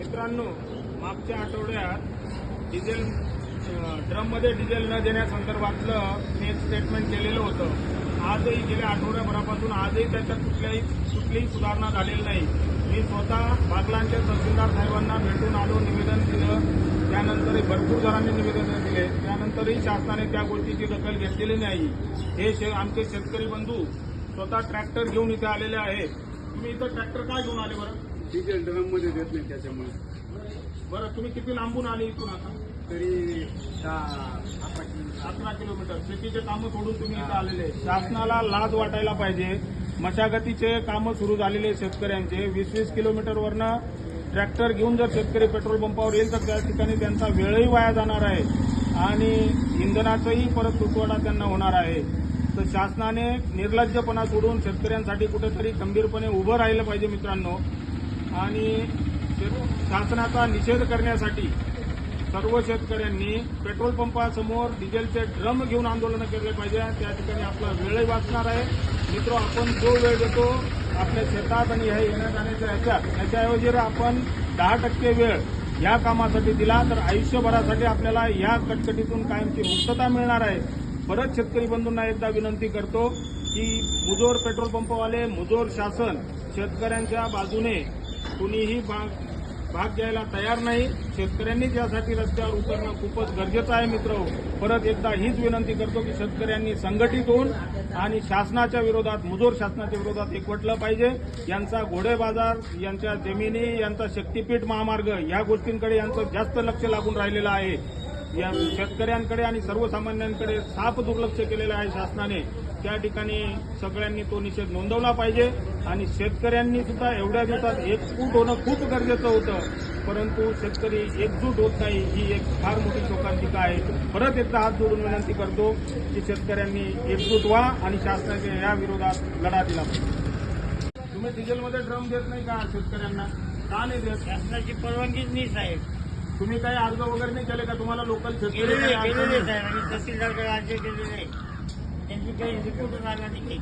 मित्रांनो, मागच्या आठवड्यात डिझेल ड्रममध्ये डिझेल न देण्यासंदर्भातलं मी एक स्टेटमेंट केलेलं होतं. आजही गेल्या आठवड्याभरापासून आजही त्याच्यात कुठलीही सुधारणा झालेली नाही. मी स्वतः बागलांच्या तहसीलदार साहेबांना भेटून आलो, निवेदन दिलं. त्यानंतरही भरपूर जणांनी निवेदन दिले. त्यानंतरही शासनाने त्या गोष्टीची दखल घेतलेली नाही. हे आमचे शेतकरी बंधू स्वतः ट्रॅक्टर घेऊन इथे आलेले आहेत. तुम्ही इथं ट्रॅक्टर काय घेऊन आले बरं? डिझेल ड्रममध्ये देत नाही त्याच्यामुळे. बरं, तुम्ही किती लांबून आले इथून? आता तरी 11 किलोमीटर शेतीचे कामं सोडून तुम्ही इथं आलेले. शासनाला लाज वाटायला पाहिजे. मशागतीचे कामं सुरू झालेले शेतकऱ्यांचे 20-20 किलोमीटरवरनं ट्रॅक्टर घेऊन जर शेतकरी पेट्रोल पंपावर येईल तर त्या ठिकाणी त्यांचा वेळही वाया जाणार आहे आणि इंधनाचाही परत तुटवडा त्यांना होणार आहे. तर शासनाने निर्लज्जपणा सोडून शेतकऱ्यांसाठी कुठेतरी खंबीरपणे उभं राहिलं पाहिजे मित्रांनो. आणि शासनाचा निषेध करण्यासाठी सर्व शेतकऱ्यांनी पेट्रोल पंपासमोर डिझेलचे ड्रम घेऊन आंदोलन केले पाहिजे. त्या ठिकाणी आपला वेळही वाचणार आहे. मित्र, आपण जो वेळ देतो आपल्या शेतात आणि ह्या येण्या जाण्याच्या याच्याऐवजी जर आपण 10% वेळ या कामासाठी दिला तर आयुष्यभरासाठी आपल्याला या कटकटीतून कायमची मुक्तता मिळणार आहे. परत शेतकरी बंधूंना एकदा विनंती करतो की मुजोर पेट्रोल पंपवाले, मुजोर शासन शेतकऱ्यांच्या बाजूने कुणीही भाग घ्यायला तयार नाही. शेतकऱ्यांनीच यासाठी रस्त्यावर उतरणं खूपच गरजेचं आहे. मित्र, परत एकदा हीच विनंती करतो की शेतकऱ्यांनी संघटित होऊन आणि शासनाच्या विरोधात, मुजोर शासनाच्या विरोधात एकवटलं पाहिजे. यांचा घोडे बाजार, यांच्या जमिनी, यांचा शक्तीपीठ महामार्ग या गोष्टींकडे यांचं जास्त लक्ष लागून राहिलेलं आहे. या शेतकऱ्यांकडे आणि सर्वसामान्यांकडे साफ दुर्लक्ष केलेलं आहे शासनाने. त्या ठिकाणी सगळ्यांनी तो निषेध नोंदवला पाहिजे आणि शेतकऱ्यांनी सुद्धा एवढ्या दिवसात एकजूट होणं खूप गरजेचं होतं, परंतु शेतकरी एकजूट होत नाही. ही एक फार मोठी शोकांतिका आहे. परत एकदा हात जोडून विनंती करतो की शेतकऱ्यांनी एकजूट व्हा आणि शासनाच्या या विरोधात लढा दिला पाहिजे. तुम्ही डिझेलमध्ये ड्रम देत नाही का शेतकऱ्यांना? का नाही देत? शासनाची परवानगीच नाही साहेब. तुम्ही काही अर्ज वगैरे नाही केले का? तुम्हाला लोकल केलेले शेतकरी साहेब आणि तहसीलदारकडे अर्ज केलेले. त्यांची काही रिपोर्ट आला नाही.